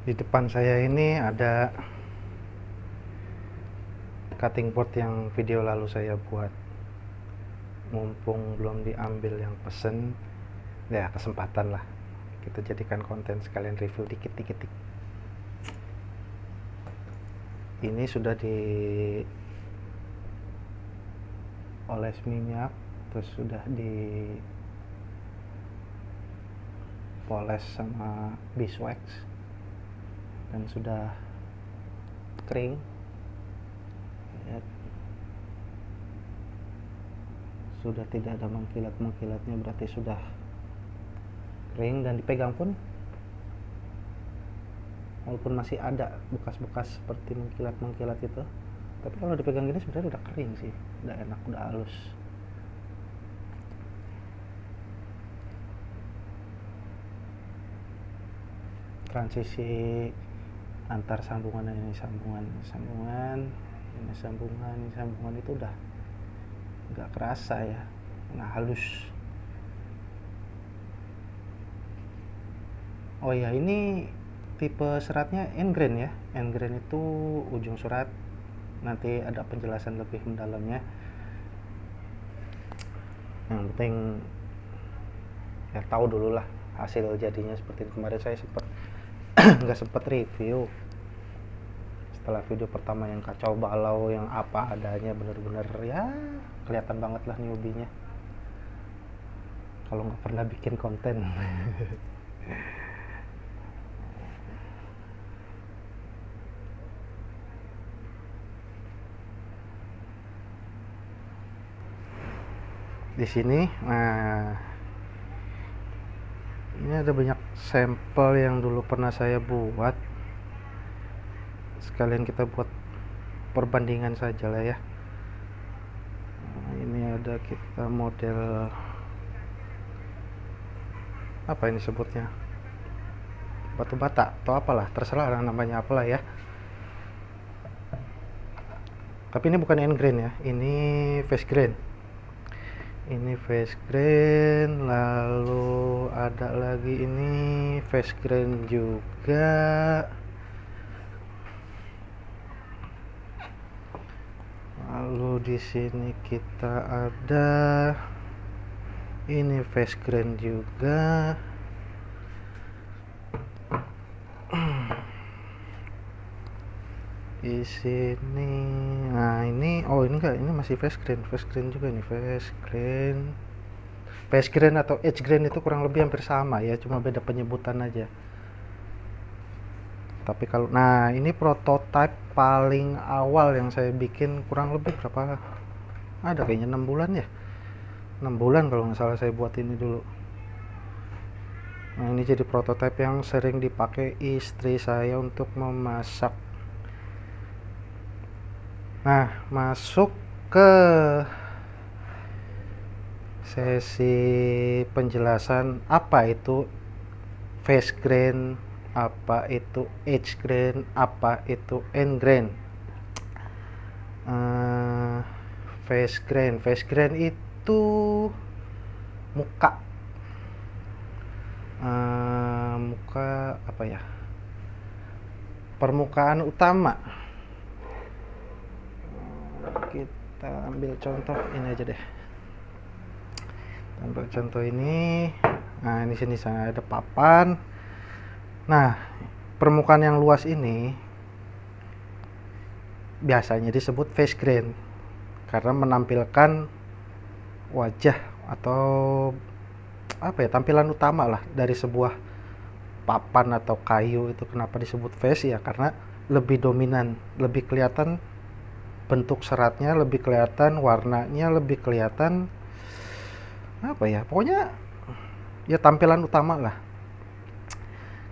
Di depan saya ini ada cutting board yang video lalu saya buat. Mumpung belum diambil yang pesen, ya kesempatan lah kita jadikan konten, sekalian review dikit-dikit. Ini sudah di oles minyak, terus sudah di poles sama beeswax dan sudah kering. Lihat, sudah tidak ada mengkilat-mengkilatnya, berarti sudah kering. Dan dipegang pun walaupun masih ada bekas-bekas seperti mengkilat-mengkilat itu, tapi kalau dipegang gini sebenarnya udah kering sih, udah enak, udah halus. Transisi antar sambungan dan ini sambungan itu udah nggak kerasa ya, nggak halus. Oh ya, ini tipe seratnya end-grain ya. End-grain itu ujung surat, nanti ada penjelasan lebih mendalamnya. Yang penting ya tahu dulu lah hasil jadinya seperti kemarin saya nggak sempat review. Setelah video pertama yang kacau balau, yang apa adanya, bener-bener ya kelihatan banget lah newbie-nya kalau nggak pernah bikin konten. Di sini, nah ini ada banyak sampel yang dulu pernah saya buat, sekalian kita buat perbandingan saja lah ya. Nah, ini ada kita model apa ini sebutnya, batu bata atau apalah, terserah namanya apalah ya. Tapi ini bukan end grain ya, ini face grain. Ini face grain, lalu ada lagi ini face grain juga. Lalu di sini kita ada ini face grain juga. Di sini, nah ini, oh ini enggak, ini masih face grain juga nih, face grain atau edge grain itu kurang lebih hampir sama ya, cuma beda penyebutan aja. Tapi kalau, nah ini prototype paling awal yang saya bikin, kurang lebih berapa, ada kayaknya 6 bulan ya, 6 bulan kalau nggak salah saya buat ini dulu. Nah ini jadi prototype yang sering dipakai istri saya untuk memasak. Nah, masuk ke sesi penjelasan apa itu face grain, apa itu edge grain, apa itu end grain. Face grain itu muka apa ya, permukaan utama. Kita ambil contoh ini aja deh, ambil contoh ini. Nah ini sini saya ada papan. Nah permukaan yang luas ini biasanya disebut face grain karena menampilkan wajah atau apa ya, tampilan utama lah dari sebuah papan atau kayu. Itu kenapa disebut face ya, karena lebih dominan, lebih kelihatan bentuk seratnya, lebih kelihatan warnanya, lebih kelihatan apa ya, pokoknya ya tampilan utama lah.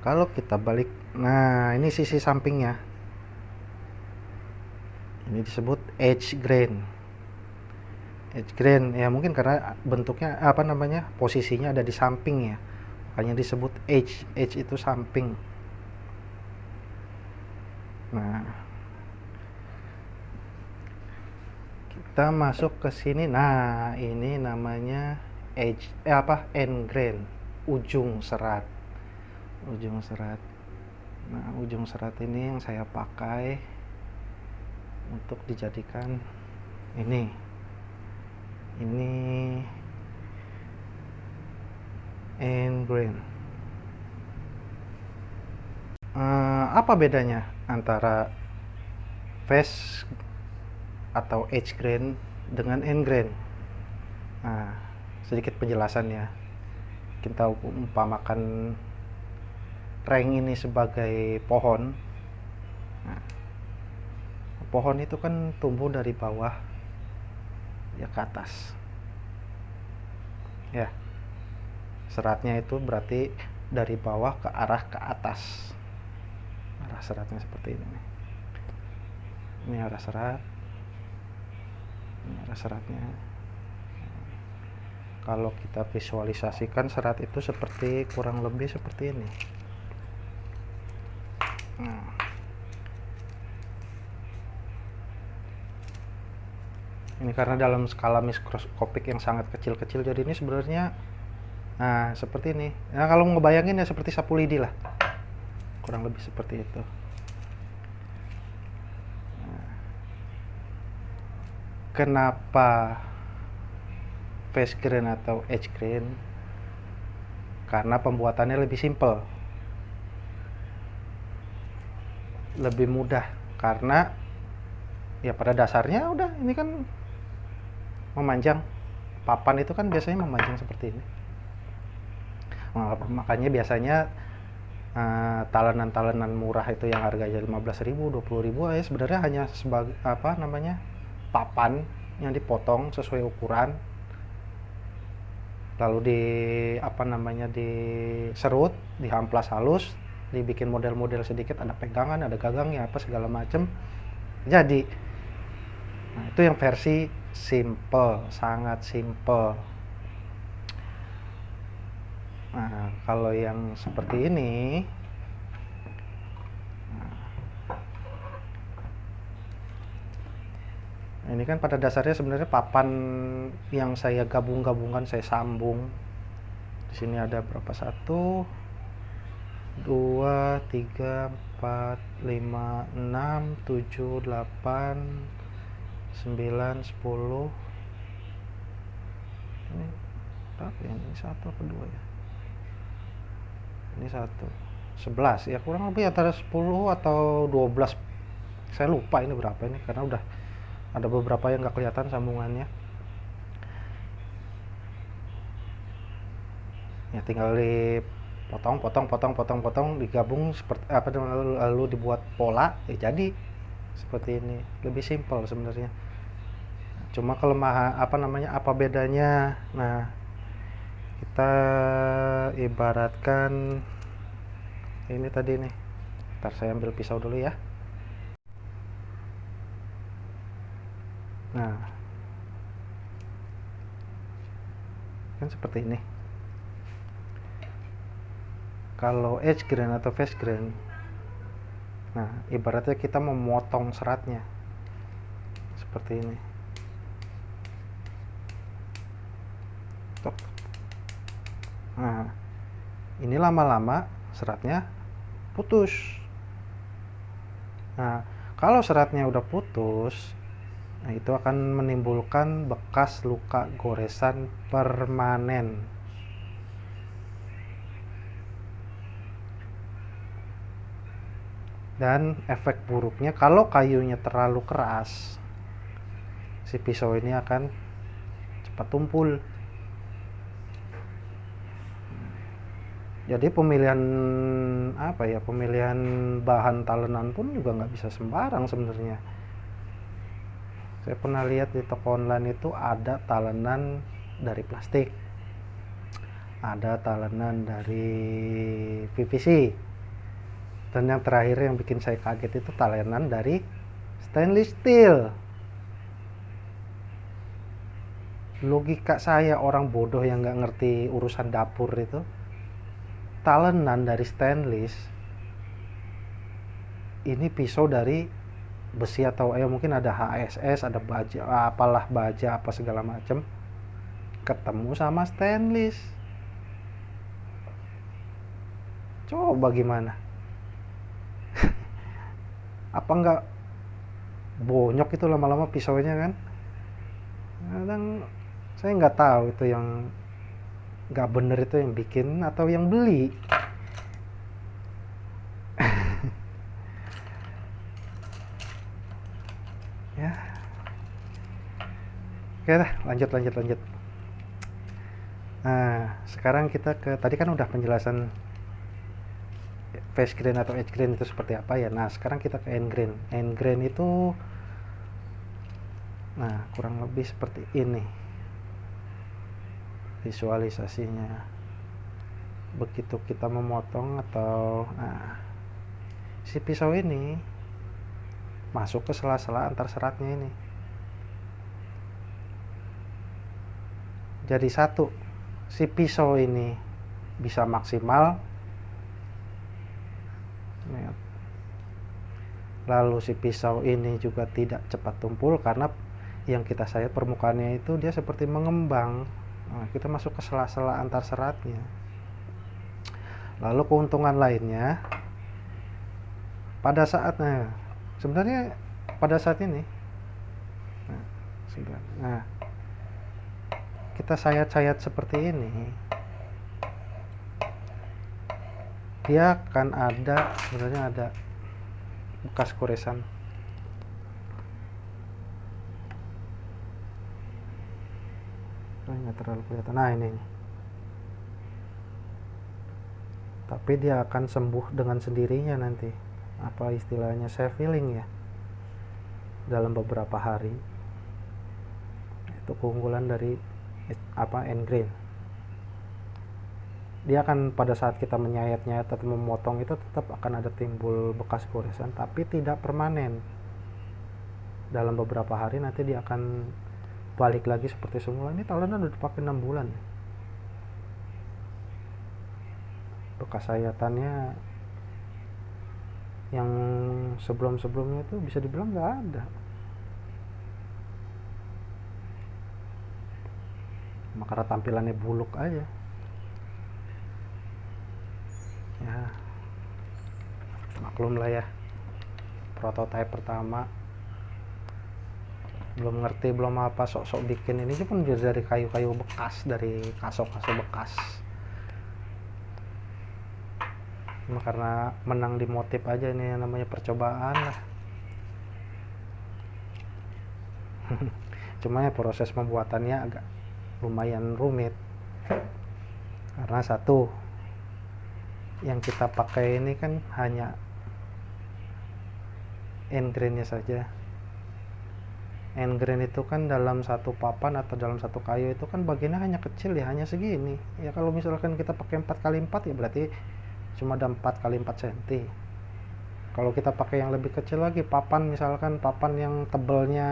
Kalau kita balik, nah ini sisi sampingnya, ini disebut edge grain ya, mungkin karena bentuknya apa namanya, posisinya ada di samping ya, makanya disebut edge itu samping. Nah kita masuk ke sini. Nah ini namanya end grain, ujung serat. Nah, ujung serat ini yang saya pakai untuk dijadikan ini ingrain. Apa bedanya antara face atau edge grain dengan end grain? Nah, sedikit penjelasan ya. Kita umpamakan rank ini sebagai pohon. Nah, pohon itu kan tumbuh dari bawah ya ke atas. Ya, seratnya itu berarti dari bawah ke arah ke atas. Arah seratnya seperti ini. Ini arah serat. Ini arah seratnya. Kalau kita visualisasikan serat itu seperti kurang lebih seperti ini. Nah, ini karena dalam skala mikroskopik yang sangat kecil-kecil, jadi ini sebenarnya nah seperti ini. Nah, kalau ngebayangin ya seperti sapu lidi lah, kurang lebih seperti itu. Nah, kenapa face grain atau edge grain? Karena pembuatannya lebih simple, lebih mudah, karena ya pada dasarnya udah ini kan memanjang. Papan itu kan biasanya memanjang seperti ini. Makanya biasanya talenan-talenan murah itu yang harganya 15.000, 20.000 ya sebenarnya hanya sebagai papan yang dipotong sesuai ukuran, lalu diserut, dihamplas halus, dibikin model-model sedikit, ada pegangan, ada gagangnya, apa segala macem, jadi. Nah, itu yang versi simple, sangat simple. Nah, kalau yang seperti ini, ini kan pada dasarnya sebenarnya papan yang saya gabung-gabungkan, saya sambung. Di sini ada berapa? 1, 2, 3, 4, 5, 6, 7, 8, 9, 10. Ini berapa ya? Ini 1 apa 2 ya? Ini 1. 11 ya, kurang lebih antara 10 atau 12. Saya lupa ini berapa ini karena udah ada beberapa yang nggak kelihatan sambungannya. Ya tinggal potong, digabung seperti lalu dibuat pola, ya jadi seperti ini. Lebih simpel sebenarnya. Cuma kelemahan apa bedanya? Nah, kita ibaratkan ini tadi nih. Ntar saya ambil pisau dulu ya. Nah, kan seperti ini. Kalau edge grain atau face grain, nah ibaratnya kita memotong seratnya seperti ini. Nah, ini lama-lama seratnya putus. Nah, kalau seratnya udah putus, nah itu akan menimbulkan bekas luka goresan permanen. Dan efek buruknya kalau kayunya terlalu keras, si pisau ini akan cepat tumpul. Jadi pemilihan bahan talenan pun juga nggak bisa sembarang sebenarnya. Saya pernah lihat di toko online itu ada talenan dari plastik, ada talenan dari PVC, dan yang terakhir yang bikin saya kaget itu talenan dari stainless steel. Logika saya orang bodoh yang nggak ngerti urusan dapur itu, talenan dari stainless, ini pisau dari besi atau mungkin ada HSS, ada baja apa segala macam, ketemu sama stainless. Coba gimana? Apa nggak bonyok itu lama-lama pisaunya kan. Kadang saya nggak tahu itu yang nggak bener itu yang bikin atau yang beli. Ya, oke dah, lanjut. Nah, sekarang kita ke tadi kan udah penjelasan face grain atau edge grain itu seperti apa ya. Nah, sekarang kita ke end grain. End grain itu nah, kurang lebih seperti ini visualisasinya. Begitu kita memotong atau si pisau ini masuk ke sela-sela antar seratnya ini. Jadi satu, si pisau ini bisa maksimal, lalu si pisau ini juga tidak cepat tumpul karena yang kita sayat permukaannya itu dia seperti mengembang. Nah, kita masuk ke sela-sela antar seratnya. Lalu keuntungan lainnya pada saatnya sebenarnya pada saat ini kita sayat-sayat seperti ini, dia akan sebenarnya ada bekas goresan. Nggak terlalu kelihatan. Nah, ini. Tapi dia akan sembuh dengan sendirinya nanti. Apa istilahnya, self healing ya, dalam beberapa hari. Itu keunggulan dari end grain. Dia akan pada saat kita menyayat-nyayat atau memotong itu tetap akan ada timbul bekas goresan, tapi tidak permanen. Dalam beberapa hari nanti dia akan balik lagi seperti semula. Ini talenan udah dipakai 6 bulan. Bekas sayatannya yang sebelum-sebelumnya itu bisa dibilang nggak ada. Karena tampilannya buluk aja ya, maklum lah ya, prototipe pertama, belum ngerti belum apa, sok-sok bikin. Ini pun dari kayu-kayu bekas, dari kaso-kaso bekas. Cuma karena menang di motif aja, ini yang namanya percobaan lah. Cuma ya proses pembuatannya agak lumayan rumit karena satu, yang kita pakai ini kan hanya end grainnya saja. End grain itu kan dalam satu papan atau dalam satu kayu itu kan bagiannya hanya kecil ya, hanya segini ya. Kalau misalkan kita pakai 4x4 ya berarti cuma ada 4x4 cm. Kalau kita pakai yang lebih kecil lagi, papan misalkan papan yang tebelnya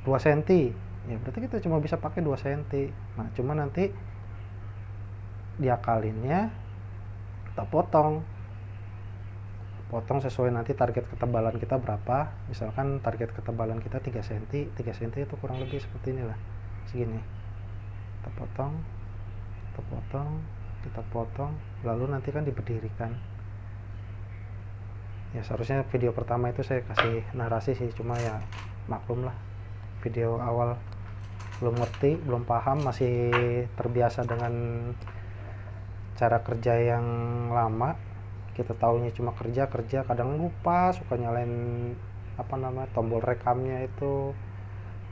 2 cm ya berarti kita cuma bisa pakai 2 cm. Nah, cuma nanti diakalinnya kita potong sesuai nanti target ketebalan kita berapa. Misalkan target ketebalan kita 3 cm, 3 cm itu kurang lebih seperti inilah, segini. Kita potong, lalu nanti kan diberdirikan ya. Seharusnya video pertama itu saya kasih narasi sih, cuma ya maklum lah, video awal belum ngerti, belum paham, masih terbiasa dengan cara kerja yang lama. Kita tahunya cuma kerja, kadang lupa, suka nyalain tombol rekamnya itu,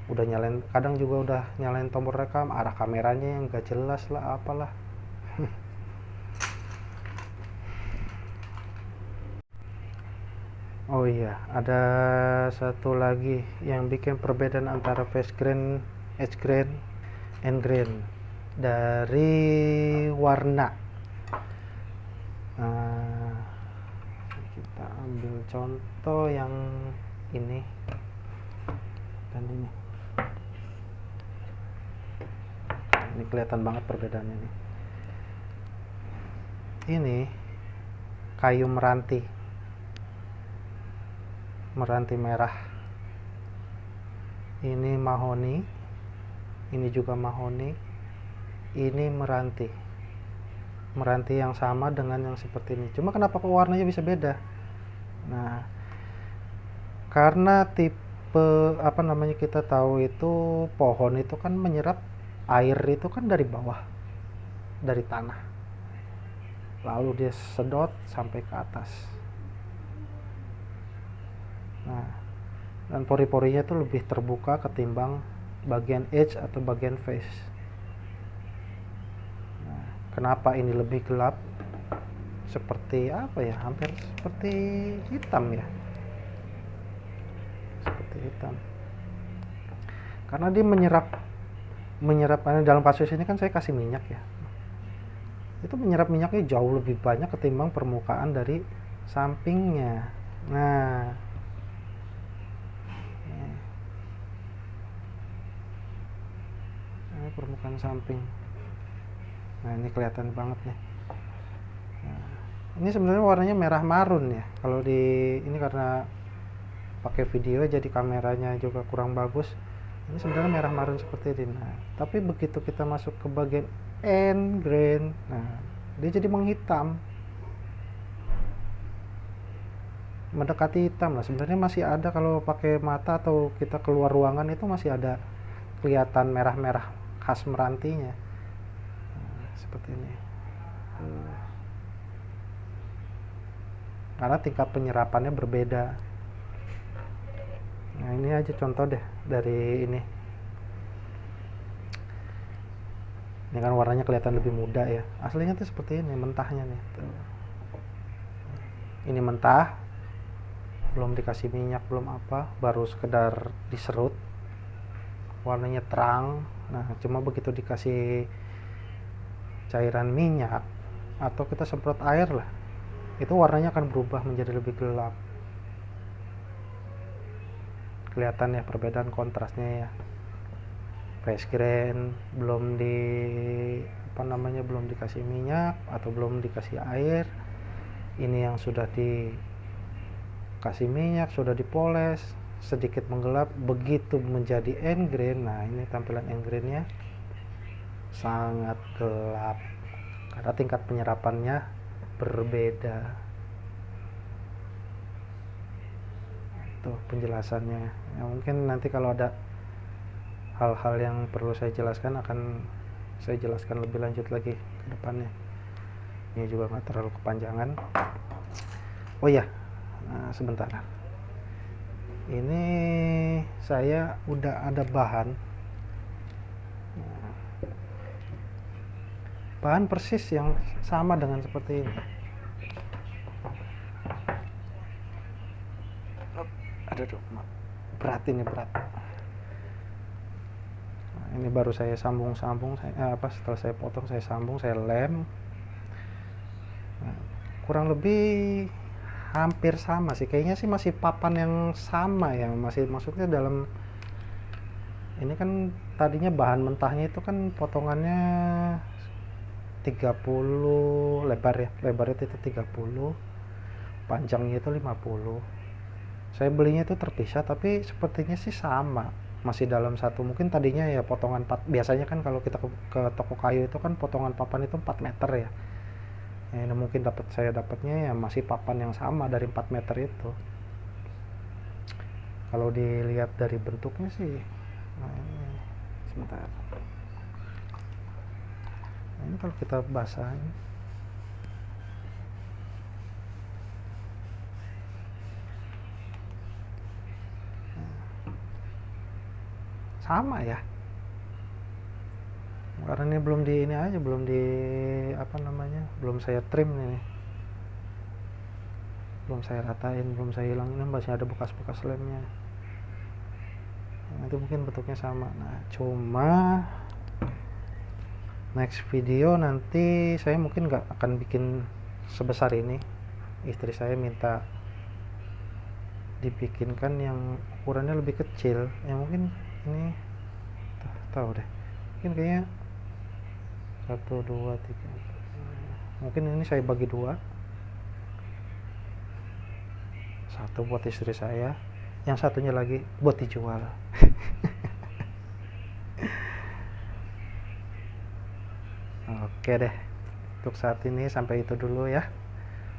udah nyalain, kadang juga udah nyalain tombol rekam, arah kameranya yang gak jelas lah, apalah. Oh iya, ada satu lagi yang bikin perbedaan antara face grain, edge grain, end grain, dari warna. Nah, kita ambil contoh yang ini dan ini. Ini kelihatan banget perbedaannya nih. Ini kayu meranti merah. Ini mahoni, ini juga mahoni, ini meranti yang sama dengan yang seperti ini. Cuma kenapa kok warnanya bisa beda? Nah, Karena tipe apa namanya, kita tahu itu pohon itu kan menyerap air itu kan dari bawah, dari tanah, lalu dia sedot sampai ke atas. Nah, dan pori-porinya itu lebih terbuka ketimbang bagian edge atau bagian face. Nah, kenapa ini lebih gelap? Seperti apa ya? Hampir seperti hitam ya. Seperti hitam. Karena dia menyerap dalam kasus ini kan saya kasih minyak ya. Itu menyerap minyaknya jauh lebih banyak ketimbang permukaan dari sampingnya. Nah, ini permukaan samping. Nah, ini kelihatan banget nih. Nah, ini sebenarnya warnanya merah marun ya. Kalau di ini karena pakai video jadi kameranya juga kurang bagus. Ini sebenarnya merah marun seperti ini. Nah, tapi begitu kita masuk ke bagian end grain, nah dia jadi menghitam, mendekati hitam lah. Sebenarnya masih ada kalau pakai mata atau kita keluar ruangan itu masih ada kelihatan merah-merah khas merantinya. Nah, seperti ini. Karena tingkat penyerapannya berbeda. Nah, ini aja contoh deh dari ini. Ini kan warnanya kelihatan lebih muda ya. Aslinya tuh seperti ini, mentahnya nih. Tuh. Ini mentah, belum dikasih minyak, belum apa, baru sekedar diserut. Warnanya terang. Nah, cuma begitu dikasih cairan minyak atau kita semprot air lah, itu warnanya akan berubah menjadi lebih gelap. Kelihatan ya perbedaan kontrasnya ya. Face grain belum belum dikasih minyak atau belum dikasih air. Ini yang sudah dikasih minyak, sudah dipoles, sedikit menggelap, begitu menjadi end grain. Nah, ini tampilan end grainnya sangat gelap karena tingkat penyerapannya berbeda. Tuh penjelasannya ya, mungkin nanti kalau ada hal-hal yang perlu saya jelaskan akan saya jelaskan lebih lanjut lagi ke depannya. Ini juga nggak terlalu kepanjangan. Oh ya, nah, sebentar. Ini saya udah ada bahan persis yang sama dengan seperti ini. Aduh, berat ini, berat. Ini baru saya sambung setelah saya potong saya sambung, saya lem. Nah, kurang lebih hampir sama sih, kayaknya sih masih papan yang sama ya, maksudnya dalam ini kan tadinya bahan mentahnya itu kan potongannya 30 lebarnya itu 30, panjangnya itu 50. Saya belinya itu terpisah tapi sepertinya sih sama, masih dalam satu. Mungkin tadinya ya potongan 4, biasanya kan kalau kita ke toko kayu itu kan potongan papan itu 4 meter ya. Ya, ini mungkin saya dapatnya ya masih papan yang sama dari 4 meter itu. Kalau dilihat dari bentuknya sih, nah ini sebentar. Nah, ini kalau kita basahin, sama ya. Karena ini belum belum saya trim nih, belum saya ratain, belum saya hilangin, masih ada bekas-bekas lemnya. Nanti mungkin bentuknya sama. Nah, cuma next video nanti saya mungkin nggak akan bikin sebesar ini. Istri saya minta dibikinkan yang ukurannya lebih kecil, yang mungkin ini tahu deh, mungkin kayaknya 1, 2, 3, mungkin ini saya bagi 2, satu buat istri saya, yang satunya lagi buat dijual. Oke deh, untuk saat ini sampai itu dulu ya.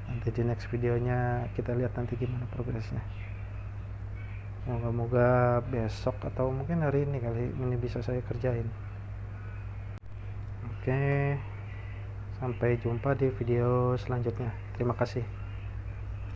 Nanti di next videonya kita lihat nanti gimana progresnya. Moga-moga besok atau mungkin hari ini kali ini bisa saya kerjain. Oke, sampai jumpa di video selanjutnya. Terima kasih.